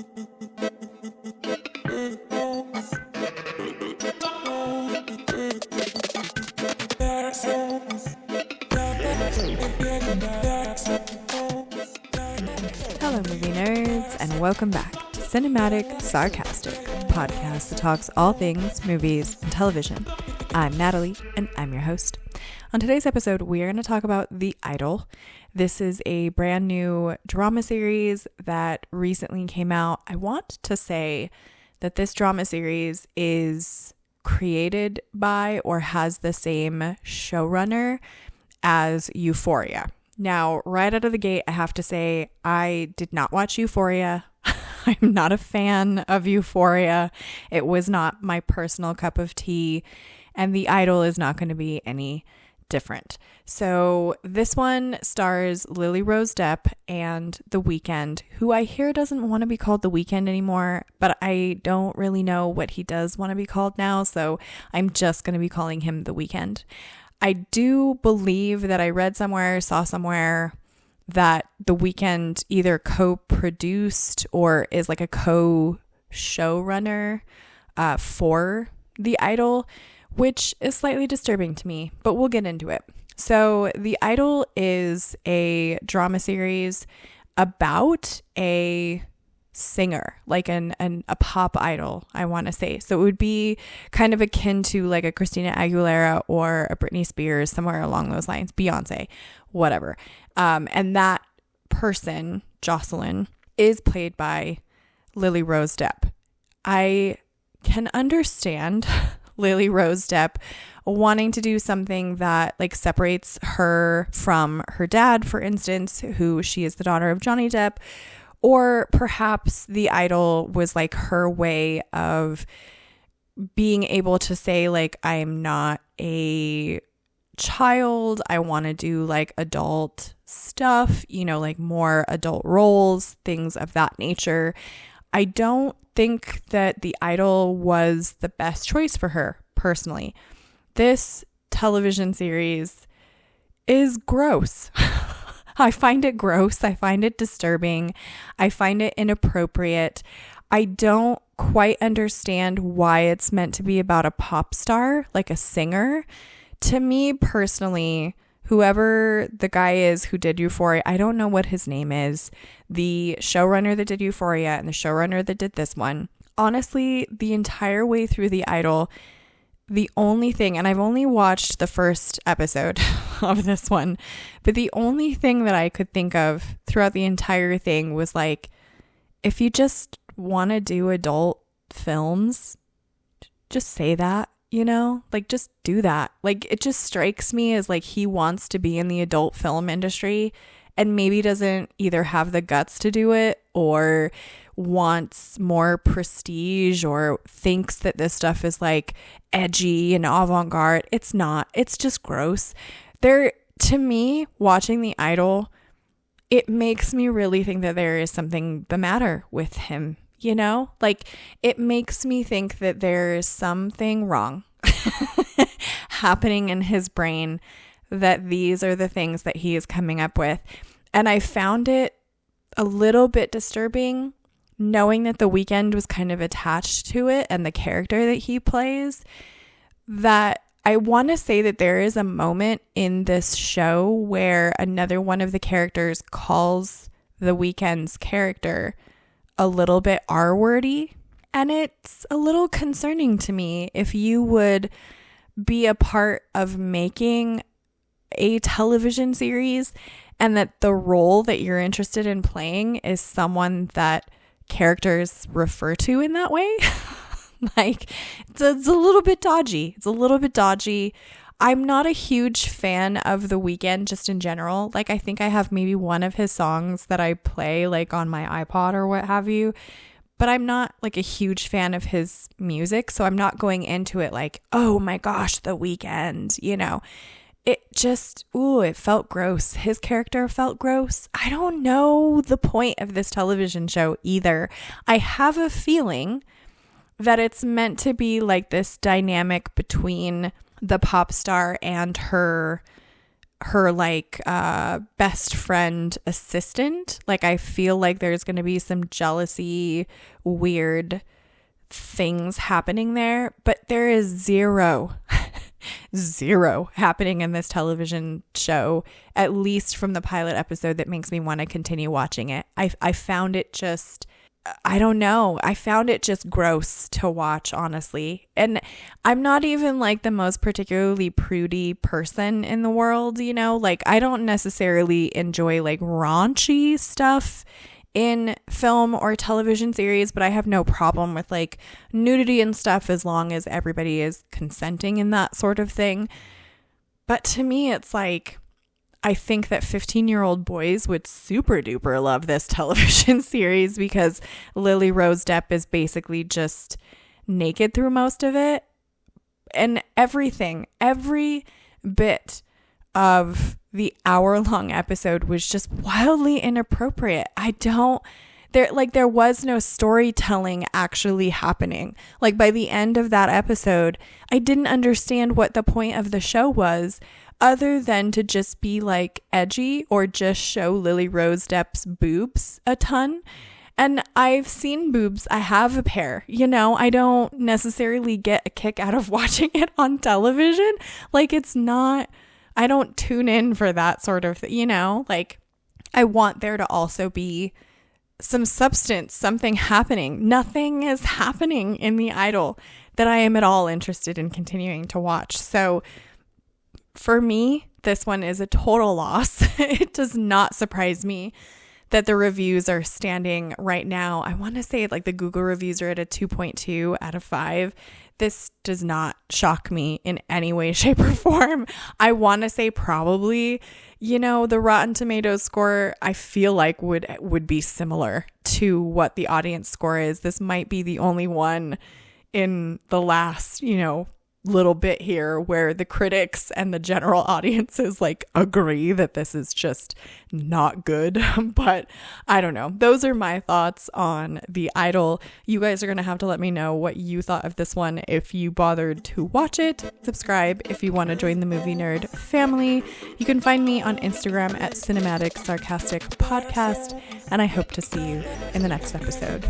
Hello, movie nerds, and welcome back to Cinematic Sarcastic, a podcast that talks all things movies and television. I'm Natalie, and I'm your host. On today's episode, we are going to talk about The Idol. This is a brand new drama series that recently came out. I want to say that this drama series is created by or has the same showrunner as Euphoria. Now, right out of the gate, I have to say I did not watch Euphoria. I'm not a fan of Euphoria. It was not my personal cup of tea, and The Idol is not going to be any different. So this one stars Lily Rose Depp and The Weeknd, who I hear doesn't want to be called The Weeknd anymore, but I don't really know what he does want to be called now, so I'm just going to be calling him The Weeknd. I do believe that I read somewhere, saw somewhere that The Weeknd either co-produced or is like a co-showrunner for The Idol, which is slightly disturbing to me, but we'll get into it. So The Idol is a drama series about a singer, like a pop idol, I want to say. So it would be kind of akin to like a Christina Aguilera or a Britney Spears, somewhere along those lines, Beyonce, whatever. And that person, Jocelyn, is played by Lily Rose Depp. I can understand Lily Rose Depp wanting to do something that like separates her from her dad, for instance, who she is the daughter of Johnny Depp. Or perhaps The Idol was like her way of being able to say like, I'm not a child. I want to do like adult stuff, you know, like more adult roles, things of that nature. I don't think that The Idol was the best choice for her personally. This television series is gross. I find it gross. I find it disturbing. I find it inappropriate. I don't quite understand why it's meant to be about a pop star, like a singer. To me personally, whoever the guy is who did Euphoria, I don't know what his name is, the showrunner that did Euphoria and the showrunner that did this one. Honestly, the entire way through The Idol, the only thing, and I've only watched the first episode of this one, but the only thing that I could think of throughout the entire thing was like, if you just want to do adult films, just say that, you know, like just do that. Like it just strikes me as like he wants to be in the adult film industry and maybe doesn't either have the guts to do it or wants more prestige or thinks that this stuff is like edgy and avant-garde. It's not. It's just gross. To me, watching The Idol, it makes me really think that there is something the matter with him, you know? Like it makes me think that there is something wrong happening in his brain, that these are the things that he is coming up with. And I found it a little bit disturbing knowing that The Weeknd was kind of attached to it and the character that he plays, that I want to say that there is a moment in this show where another one of the characters calls The Weeknd's character a little bit R-wordy. And it's a little concerning to me if you would be a part of making a television series and that the role that you're interested in playing is someone that characters refer to in that way. Like it's a little bit dodgy. It's a little bit dodgy. I'm not a huge fan of The Weeknd just in general. Like I think I have maybe one of his songs that I play like on my iPod or what have you, but I'm not like a huge fan of his music. So I'm not going into it like, oh my gosh, The Weeknd, you know. It just, it felt gross. His character felt gross. I don't know the point of this television show either. I have a feeling that it's meant to be like this dynamic between the pop star and her her like best friend assistant. Like I feel like there's going to be some jealousy, weird things happening there, but there is zero happening in this television show, at least from the pilot episode, that makes me want to continue watching it. I found it just, I don't know. I found it just gross to watch, honestly. And I'm not even like the most particularly prudy person in the world, you know? Like I don't necessarily enjoy like raunchy stuff in film or television series, but I have no problem with like nudity and stuff as long as everybody is consenting in that sort of thing. But to me, it's like, I think that 15-year-old boys would super duper love this television series because Lily Rose Depp is basically just naked through most of it. And every bit of the hour-long episode was just wildly inappropriate. There was no storytelling actually happening. Like by the end of that episode, I didn't understand what the point of the show was, other than to just be like edgy or just show Lily Rose Depp's boobs a ton. And I've seen boobs. I have a pair, you know, I don't necessarily get a kick out of watching it on television. Like I don't tune in for that sort of, you know, like I want there to also be some substance, something happening. Nothing is happening in The Idol that I am at all interested in continuing to watch. So for me, this one is a total loss. It does not surprise me that the reviews are standing right now. I want to say like the Google reviews are at a 2.2 out of 5. This does not shock me in any way, shape, or form. I want to say probably, you know, the Rotten Tomatoes score, I feel like would be similar to what the audience score is. This might be the only one in the last, you know, little bit here where the critics and the general audiences like agree that this is just not good. But I don't know. Those are my thoughts on The Idol. You guys are going to have to let me know what you thought of this one if you bothered to watch it. Subscribe if you want to join the Movie Nerd family. You can find me on Instagram at Cinematic Sarcastic Podcast, and I hope to see you in the next episode.